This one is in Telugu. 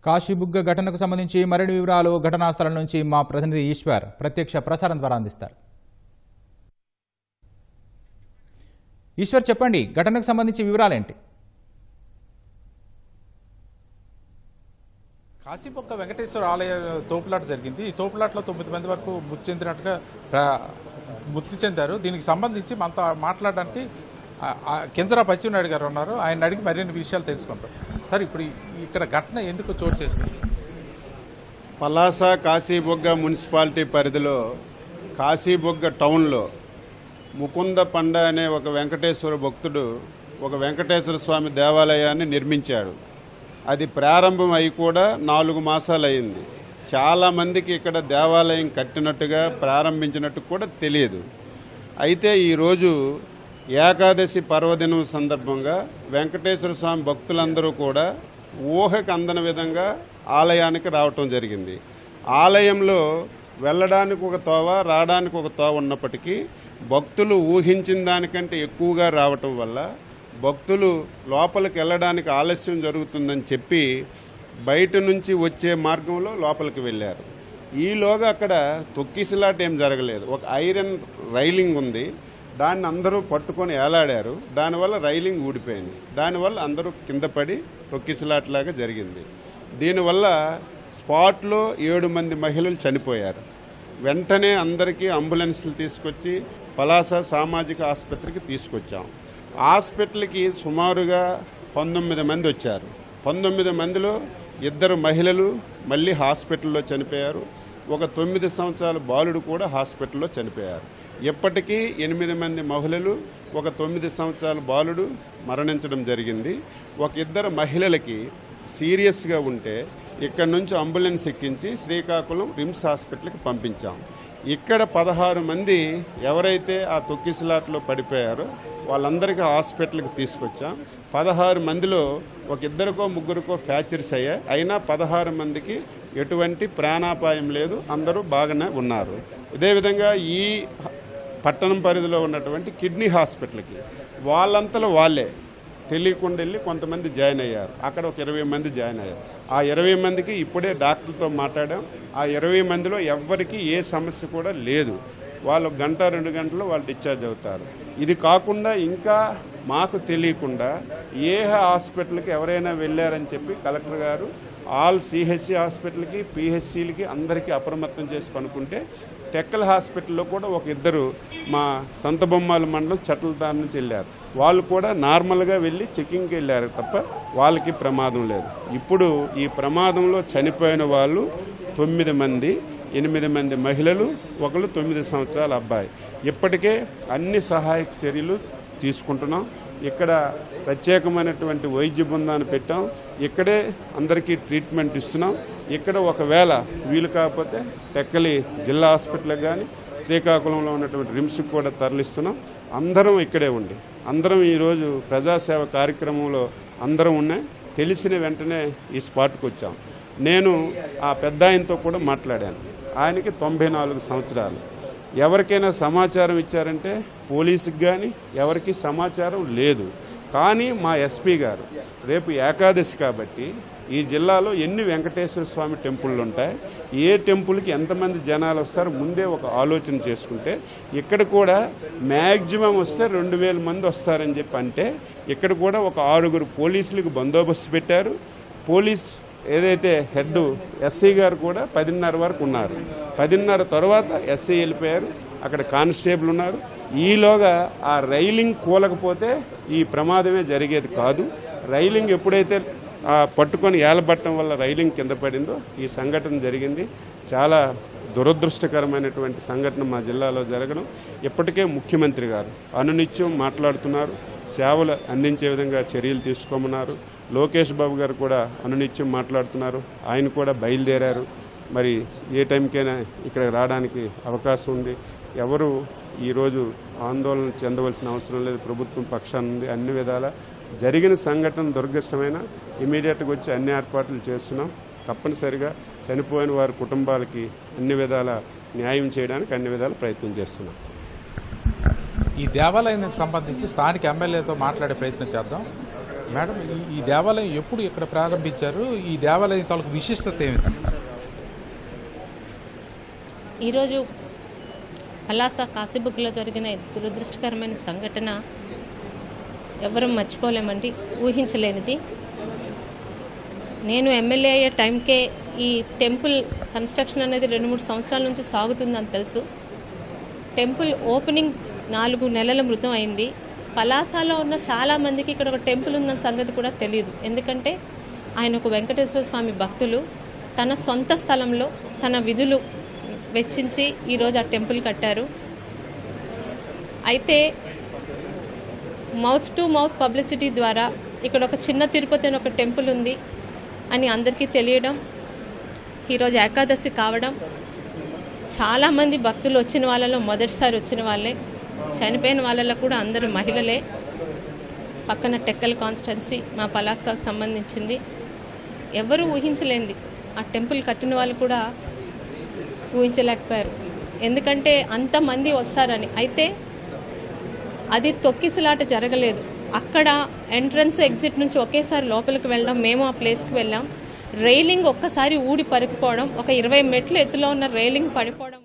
కాశీబుగ్గ ఘటనకు సంబంధించి మరిన్ని వివరాలు ఘటనా స్థలం నుంచి మా ప్రతినిధి ఈశ్వర్ ప్రత్యక్ష ప్రసారం ద్వారా అందిస్తారు. ఈశ్వర్, చెప్పండి, ఘటనకు సంబంధించి వివరాలేంటి? కాశీబుగ్గ వెంకటేశ్వర ఆలయ తోపులాట జరిగింది. ఈ తోపులాటలో 9 మంది వరకు మృతి చెందారు. దీనికి సంబంధించి మనతో మాట్లాడడానికి కింజరాపు అచ్చెన్నాయుడు గారు ఉన్నారు. ఆయన అడిగి మరిన్ని విషయాలు తెలుసుకుంటాం. సార్, ఇప్పుడు ఇక్కడ ఘటన ఎందుకు చోటు చేసుకుంది? పలాస కాశీబుగ్గ మున్సిపాలిటీ పరిధిలో కాశీబుగ్గ టౌన్లో ముకుంద పండ అనే ఒక వెంకటేశ్వర భక్తుడు ఒక వెంకటేశ్వర స్వామి దేవాలయాన్ని నిర్మించాడు. అది ప్రారంభం అయి కూడా 4 మాసాలు అయింది. చాలామందికి ఇక్కడ దేవాలయం కట్టినట్టుగా ప్రారంభించినట్టు కూడా తెలియదు. అయితే ఈరోజు ఏకాదశి పర్వదినం సందర్భంగా వెంకటేశ్వర స్వామి భక్తులందరూ కూడా ఊహకు అందని విధంగా ఆలయానికి రావటం జరిగింది. ఆలయంలో వెళ్ళడానికి ఒక తోవ, రావడానికి ఒక తోవ ఉన్నప్పటికీ భక్తులు ఊహించిన దానికంటే ఎక్కువగా రావటం వల్ల భక్తులు లోపలికి వెళ్ళడానికి ఆలస్యం జరుగుతుందని చెప్పి బయట నుంచి వచ్చే మార్గంలో లోపలికి వెళ్ళారు. ఈలోగా అక్కడ తొక్కిసలాట ఏం జరగలేదు. ఒక ఐరన్ రైలింగ్ ఉంది, దాన్ని అందరూ పట్టుకొని ఏలాడారు. దానివల్ల రైలింగ్ ఊడిపోయింది. దానివల్ల అందరూ కింద పడి తొక్కిసలాటలాగా జరిగింది. దీనివల్ల స్పాట్లో 7 మంది మహిళలు చనిపోయారు. వెంటనే అందరికీ అంబులెన్స్లు తీసుకొచ్చి పలాస సామాజిక ఆసుపత్రికి తీసుకొచ్చాం. హాస్పిటల్కి సుమారుగా 19 మంది వచ్చారు. 19 మందిలో 2 మహిళలు మళ్ళీ హాస్పిటల్లో చనిపోయారు. ఒక 9 సంవత్సరాల బాలుడు కూడా హాస్పిటల్లో చనిపోయారు. ఇప్పటికీ 8 మంది మహిళలు, ఒక 9 సంవత్సరాల బాలుడు మరణించడం జరిగింది. ఒక 2 మహిళలకి సీరియస్గా ఉంటే ఇక్కడ నుంచి అంబులెన్స్ ఎక్కించి శ్రీకాకుళం రిమ్స్ హాస్పిటల్కి పంపించాం. ఇక్కడ 16 మంది ఎవరైతే ఆ తొక్కిసలాట్లో పడిపోయారో వాళ్ళందరికీ హాస్పిటల్కి తీసుకొచ్చాం. 16 మందిలో ఒక 2కో 3కో ఫ్రాక్చర్స్ అయ్యాయి. అయినా 16 మందికి ఎటువంటి ప్రాణాపాయం లేదు, అందరూ బాగానే ఉన్నారు. ఇదేవిధంగా ఈ పట్టణం పరిధిలో ఉన్నటువంటి కిడ్నీ హాస్పిటల్కి వాళ్ళంతలో వాళ్ళే తెలియకుండా వెళ్ళి కొంతమంది జాయిన్ అయ్యారు. అక్కడ ఒక 20 మంది జాయిన్ అయ్యారు. ఆ 20 మందికి ఇప్పుడే డాక్టర్తో మాట్లాడాం. ఆ 20 మందిలో ఎవ్వరికి ఏ సమస్య కూడా లేదు. వాళ్ళు 1-2 గంటలు వాళ్ళు డిశ్చార్జ్ అవుతారు. ఇది కాకుండా ఇంకా మాకు తెలియకుండా ఏ హాస్పిటల్కి ఎవరైనా వెళ్ళారని చెప్పి కలెక్టర్ గారు ఆల్ సిహెచ్సి హాస్పిటల్కి, పిహెచ్సిలకి అందరికీ అప్రమత్తం చేసి కనుక్కుంటే టెక్కల్ హాస్పిటల్లో కూడా ఒక 2 మా సంతబొమ్మాల మండలం చట్లదారి నుంచి వెళ్ళారు. వాళ్ళు కూడా నార్మల్గా వెళ్ళి చెకింగ్కి వెళ్ళారు తప్ప వాళ్ళకి ప్రమాదం లేదు. ఇప్పుడు ఈ ప్రమాదంలో చనిపోయిన వాళ్ళు 9 మంది, 8 మంది మహిళలు, ఒకళ్ళు 9 సంవత్సరాల అబ్బాయి. ఇప్పటికే అన్ని సహాయక చర్యలు తీసుకుంటున్నాం. ఇక్కడ ప్రత్యేకమైనటువంటి వైద్య బృందాన్ని పెట్టాం. ఇక్కడే అందరికీ ట్రీట్మెంట్ ఇస్తున్నాం. ఇక్కడ ఒకవేళ వీలు కాకపోతే టెక్కలి జిల్లా హాస్పిటల్కి కానీ శ్రీకాకుళంలో ఉన్నటువంటి రిమ్స్కి కూడా తరలిస్తున్నాం. అందరం ఇక్కడే ఉండి అందరం ఈరోజు ప్రజాసేవ కార్యక్రమంలో అందరం ఉన్నాయి. తెలిసిన వెంటనే ఈ స్పాట్కి వచ్చాం. నేను ఆ పెద్ద ఆయనతో కూడా మాట్లాడాను. ఆయనకి 94 సంవత్సరాలు. ఎవరికైనా సమాచారం ఇచ్చారంటే పోలీసుకి కానీ ఎవరికి సమాచారం లేదు. కానీ మా ఎస్పీ గారు రేపు ఏకాదశి కాబట్టి ఈ జిల్లాలో ఎన్ని వెంకటేశ్వర స్వామి టెంపుళ్ళు ఉంటాయి, ఏ టెంపుల్కి ఎంతమంది జనాలు వస్తారు ముందే ఒక ఆలోచన చేసుకుంటే ఇక్కడ కూడా మ్యాక్సిమం వస్తే 2000 మంది వస్తారని చెప్పి అంటే ఇక్కడ కూడా ఒక 6 పోలీసులకు బందోబస్తు పెట్టారు. పోలీస్ ఏదైతే హెడ్ ఎస్ఐ గారు కూడా 10:30 వరకు ఉన్నారు. 10:30 తర్వాత ఎస్ఐ వెళ్ళిపోయారు. అక్కడ కానిస్టేబుల్ ఉన్నారు. ఈలోగా ఆ రైలింగ్ కూలకపోతే ఈ ప్రమాదమే జరిగేది కాదు. రైలింగ్ ఎప్పుడైతే పట్టుకొని ఏలబట్టడం వల్ల రైలింగ్ కింద పడిందో ఈ సంఘటన జరిగింది. చాలా దురదృష్టకరమైనటువంటి సంఘటన మా జిల్లాలో జరగడం. ఇప్పటికే ముఖ్యమంత్రి గారు అనునిత్యం మాట్లాడుతున్నారు, సేవలు అందించే విధంగా చర్యలు తీసుకోమన్నారు. లోకేష్ బాబు గారు కూడా అనునిత్యం మాట్లాడుతున్నారు. ఆయన కూడా బయలుదేరారు. మరి ఏ టైంకైనా ఇక్కడ రావడానికి అవకాశం ఉంది. ఎవరు ఈరోజు ఆందోళన చెందవలసిన అవసరం లేదు. ప్రభుత్వం పక్షాన ఉంది. అన్ని విధాల జరిగిన సంఘటన దురదృష్టమైన ఇమీడియట్గా వచ్చి అన్ని ఏర్పాట్లు చేస్తున్నాం. తప్పనిసరిగా చనిపోయిన వారి కుటుంబాలకి అన్ని విధాల న్యాయం చేయడానికి అన్ని విధాల ప్రయత్నం చేస్తున్నాం. ఈ దేవాలయానికి సంబంధించి స్థానిక ఎమ్మెల్యేతో మాట్లాడే ప్రయత్నం చేద్దాం. మేడం, ఈ దేవాలయం ఎప్పుడు ఇక్కడ ప్రారంభించారు? ఈ దేవాలయం తాలూకు విశిష్టత ఏమిటంటే? ఈరోజు పలాస కాశీబుగ్లో జరిగిన దురదృష్టకరమైన సంఘటన ఎవరూ మర్చిపోలేమండి, ఊహించలేనిది. నేను ఎమ్మెల్యే అయ్యే టైంకే ఈ టెంపుల్ కన్స్ట్రక్షన్ అనేది 2-3 సంవత్సరాల నుంచి సాగుతుందని తెలుసు. టెంపుల్ ఓపెనింగ్ 4 నెలల మృతం అయింది. పలాసలో ఉన్న చాలామందికి ఇక్కడ ఒక టెంపుల్ ఉందన్న సంగతి కూడా తెలియదు. ఎందుకంటే ఆయన ఒక వెంకటేశ్వర స్వామి భక్తులు. తన సొంత స్థలంలో తన విధులు వెచ్చించి ఈరోజు ఆ టెంపుల్ కట్టారు. అయితే మౌత్ టు మౌత్ పబ్లిసిటీ ద్వారా ఇక్కడ ఒక చిన్న తిరుపతి అని ఒక టెంపుల్ ఉంది అని అందరికీ తెలియడం, ఈరోజు ఏకాదశి కావడం, చాలామంది భక్తులు వచ్చిన వాళ్ళలో మొదటిసారి వచ్చిన వాళ్ళే, చనిపోయిన వాళ్ళలో కూడా అందరూ మహిళలే. పక్కన టెక్కల్ కాన్స్టిట్యున్సీ మా పలాసకు సంబంధించింది. ఎవరు ఊహించలేంది, ఆ టెంపుల్ కట్టిన వాళ్ళు కూడా ఊహించలేకపోయారు, ఎందుకంటే అంతమంది వస్తారని. అయితే అది తొక్కిసలాట జరగలేదు. అక్కడ ఎంట్రన్స్ ఎగ్జిట్ నుంచి ఒకేసారి లోపలికి వెళ్ళడం, మేము ఆ ప్లేస్కి వెళ్ళాం. రైలింగ్ ఒక్కసారి ఊడి పడిపోవడం, ఒక 20 మెట్లు ఎత్తులో ఉన్న రైలింగ్ పడిపోవడం